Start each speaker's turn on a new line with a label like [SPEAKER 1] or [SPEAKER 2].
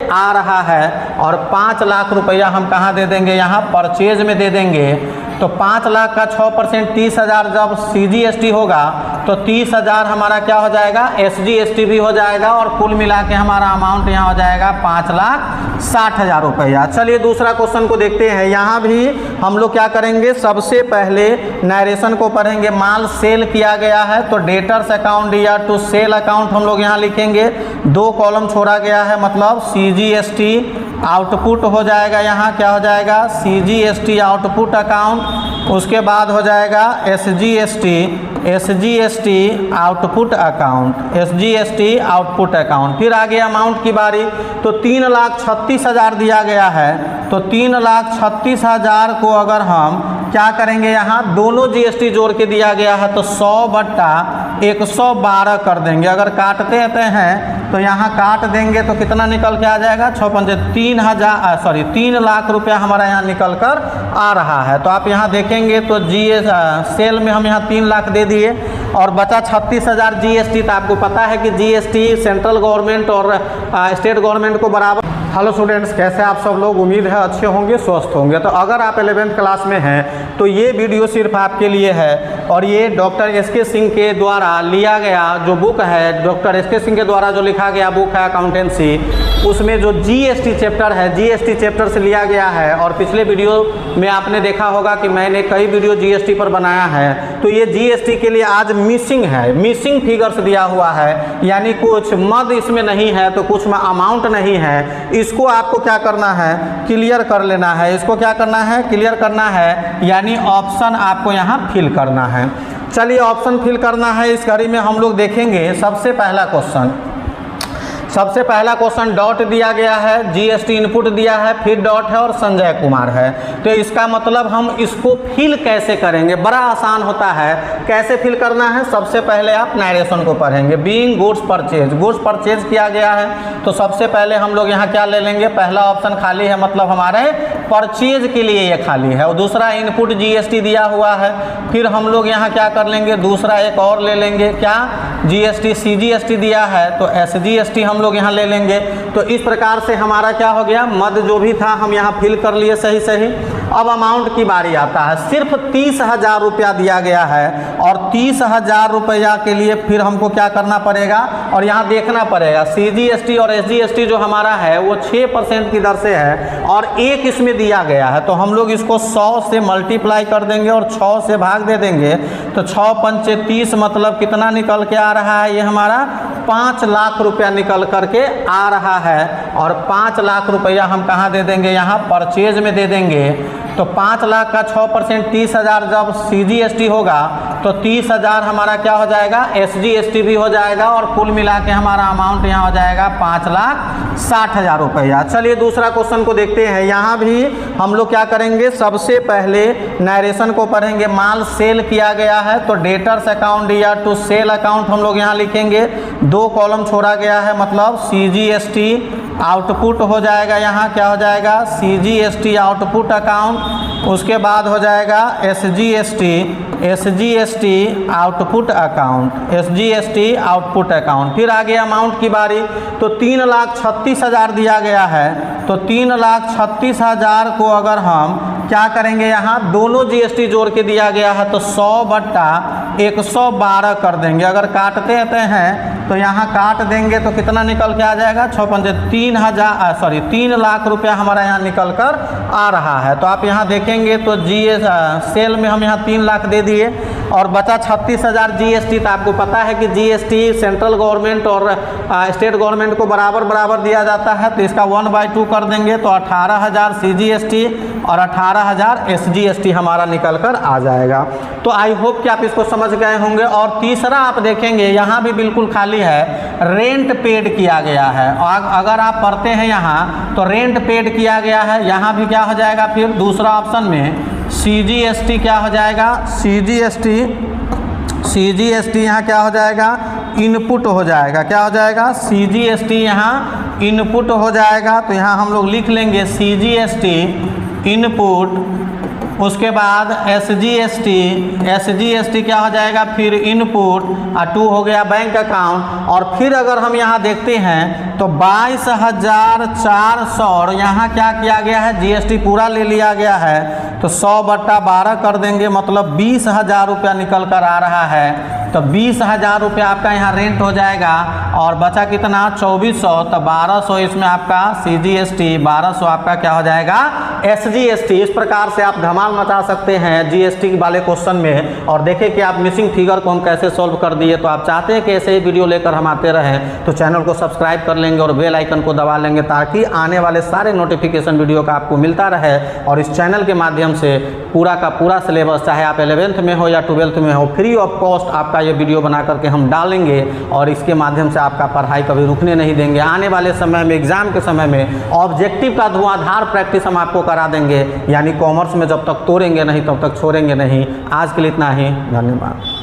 [SPEAKER 1] आ रहा है और 5 लाख रुपया हम कहाँ दे देंगे, यहाँ परचेज में दे देंगे। तो 5 लाख का 6% 30,000 जब CGST होगा तो 30,000 हमारा क्या हो जाएगा, SGST भी हो जाएगा और कुल मिला के हमारा अमाउंट यहाँ हो जाएगा 5,60,000 रुपया। चलिए दूसरा क्वेश्चन को देखते हैं। यहाँ भी हम लोग क्या करेंगे, सबसे पहले नरेशन को पढ़ेंगे। माल सेल किया गया है तो डेटर्स अकाउंट या टू सेल अकाउंट हम लोग यहाँ लिखेंगे। 2 कॉलम छोड़ा गया है, मतलब CGST आउटपुट हो जाएगा। यहाँ क्या हो जाएगा, CGST आउटपुट अकाउंट। उसके बाद हो जाएगा SGST output account, SGST output account. फिर आगे अमाउंट की बारी। तो 3,36,000 दिया गया है, तो 3,36,000 को अगर हम क्या करेंगे, यहाँ दोनों GST जोड़ के दिया गया है तो 100/112 कर देंगे। अगर काटते हैं तो यहाँ काट देंगे तो कितना निकल के आ जाएगा, 3 लाख रुपया हमारा यहाँ निकल कर आ रहा है। तो आप यहाँ देखेंगे तो सेल में हम यहाँ 3 लाख दे दिए और बचा 36,000 GST। तो आपको पता है कि GST सेंट्रल गवर्नमेंट और स्टेट गवर्नमेंट को बराबर। हेलो स्टूडेंट्स, कैसे आप सब लोग, उम्मीद है अच्छे होंगे, स्वस्थ होंगे। तो अगर आप 11th क्लास में हैं तो ये वीडियो सिर्फ आपके लिए है और ये डॉक्टर SK सिंह के द्वारा लिया गया जो बुक है, डॉक्टर SK सिंह के द्वारा जो लिखा गया बुक है अकाउंटेंसी, उसमें जो GST चैप्टर है, GST चैप्टर से लिया गया है। और पिछले वीडियो में आपने देखा होगा कि मैंने कई वीडियो GST पर बनाया है। तो ये GST के लिए आज मिसिंग है, मिसिंग फिगर्स दिया हुआ है, यानी कुछ मद इसमें नहीं है तो कुछ में अमाउंट नहीं है। इसको आपको क्या करना है, क्लियर कर लेना है। इसको क्या करना है, क्लियर करना है, यानी ऑप्शन आपको यहाँ फिल करना है। चलिए ऑप्शन फिल करना है। इस घड़ी में हम लोग देखेंगे सबसे पहला क्वेश्चन डॉट दिया गया है, GST इनपुट दिया है, फिर डॉट है और संजय कुमार है। तो इसका मतलब हम इसको फिल कैसे करेंगे, बड़ा आसान होता है। कैसे फिल करना है, सबसे पहले आप नरेशन को पढ़ेंगे। बीइंग गुड्स परचेज किया गया है तो सबसे पहले हम लोग यहाँ क्या ले लेंगे, पहला ऑप्शन खाली है, मतलब हमारे परचेज के लिए ये खाली है। और दूसरा इनपुट GST दिया हुआ है। फिर हम लोग यहाँ क्या कर लेंगे, दूसरा एक और ले लेंगे, क्या GST CGST दिया है तो SGST हम लोग यहाँ ले लेंगे। तो इस प्रकार से हमारा क्या हो गया, मद जो भी था हम यहाँ फिल कर लिए सही। अब अमाउंट की बारी आता है। सिर्फ 30,000 रुपया दिया गया है और 30,000 रुपया के लिए फिर हमको क्या करना पड़ेगा, और यहाँ देखना पड़ेगा CGST और SGST जो हमारा है वो 6% की दर से है और 1 इसमें दिया गया है। तो हम लोग इसको 100 से मल्टीप्लाई कर देंगे और 6 से भाग दे देंगे। तो 6 पंचे 30, मतलब कितना निकल के आ रहा है, ये हमारा 5 लाख रुपया निकल करके आ रहा है। और 5 लाख रुपया हम कहाँ दे देंगे, यहाँ परचेज में दे देंगे। तो 5 लाख का 6% 30,000 जब CGST होगा तो 30,000 हमारा क्या हो जाएगा, SGST भी हो जाएगा और कुल मिला के हमारा अमाउंट यहाँ हो जाएगा 5,60,000 रुपया। चलिए दूसरा क्वेश्चन को देखते हैं। यहाँ भी हम लोग क्या करेंगे, सबसे पहले नरेशन को पढ़ेंगे। माल सेल किया गया है तो डेटर्स अकाउंट या टू सेल अकाउंट हम लोग यहाँ लिखेंगे। 2 कॉलम छोड़ा गया है, मतलब CGST आउटपुट हो जाएगा। यहाँ क्या हो जाएगा, CGST आउटपुट अकाउंट। उसके बाद हो जाएगा SGST output account, SGST output account. फिर आगे अमाउंट की बारी। तो 3,36,000 दिया गया है, तो 3,36,000 को अगर हम क्या करेंगे, यहाँ दोनों GST जोड़ के दिया गया है तो 100/112 कर देंगे। अगर काटते हैं तो यहाँ काट देंगे तो कितना निकल के आ जाएगा, 3 लाख रुपया हमारा यहाँ निकल कर आ रहा है। तो आप यहाँ देखेंगे तो सेल में हम यहाँ 3 लाख दे दिए और बचा 36,000 GST। तो आपको पता है कि GST सेंट्रल गवर्नमेंट और स्टेट गवर्नमेंट को बराबर दिया जाता है। तो इसका 1/2 कर देंगे तो 18,000 CGST और 18,000 SGST हमारा निकल कर आ जाएगा। तो आई होप कि आप इसको समझ गए होंगे। और तीसरा आप देखेंगे यहाँ भी बिल्कुल खाली है, रेंट पेड किया गया है। अगर आप पढ़ते हैं यहाँ तो रेंट पेड किया गया है, यहाँ भी क्या हो जाएगा, फिर दूसरा ऑप्शन में CGST क्या हो जाएगा, CGST यहाँ क्या हो जाएगा, इनपुट हो जाएगा। क्या हो जाएगा, CGST यहाँ इनपुट हो जाएगा। तो यहाँ हम लोग लिख लेंगे CGST इनपुट उसके बाद SGST क्या हो जाएगा, फिर इनपुट, 2 हो गया बैंक अकाउंट। और फिर अगर हम यहाँ देखते हैं तो 22,400 यहाँ क्या किया गया है, GST पूरा ले लिया गया है, तो 100/12 कर देंगे, मतलब 20,000 रुपया निकल कर आ रहा है। तो 20,000 रुपया आपका यहाँ रेंट हो जाएगा और बचा कितना, 2400, तो 1200 इसमें आपका CGST, 1200 आपका क्या हो जाएगा, SGST। इस प्रकार से आप धमाल मचा सकते हैं GST वाले क्वेश्चन में। और देखें कि आप मिसिंग फिगर को हम कैसे सोल्व कर दिए। तो आप चाहते हैं कि ऐसे ही वीडियो लेकर हम आते रहें तो चैनल को सब्सक्राइब कर लेंगे और बेल आइकन को दबा लेंगे, ताकि आने वाले सारे नोटिफिकेशन वीडियो का आपको मिलता रहे। और इस चैनल के माध्यम से पूरा का पूरा सिलेबस, चाहे आप 11th में हो या 12th में हो, फ्री ऑफ कॉस्ट आपका ये वीडियो बना करके हम डालेंगे। और इसके माध्यम से आपका पढ़ाई कभी रुकने नहीं देंगे। आने वाले समय में, एग्जाम के समय में ऑब्जेक्टिव का धुआंधार प्रैक्टिस हम आपको करा देंगे। यानी कॉमर्स में जब तक तोड़ेंगे नहीं तब तक छोड़ेंगे नहीं। आज के लिए इतना ही, धन्यवाद।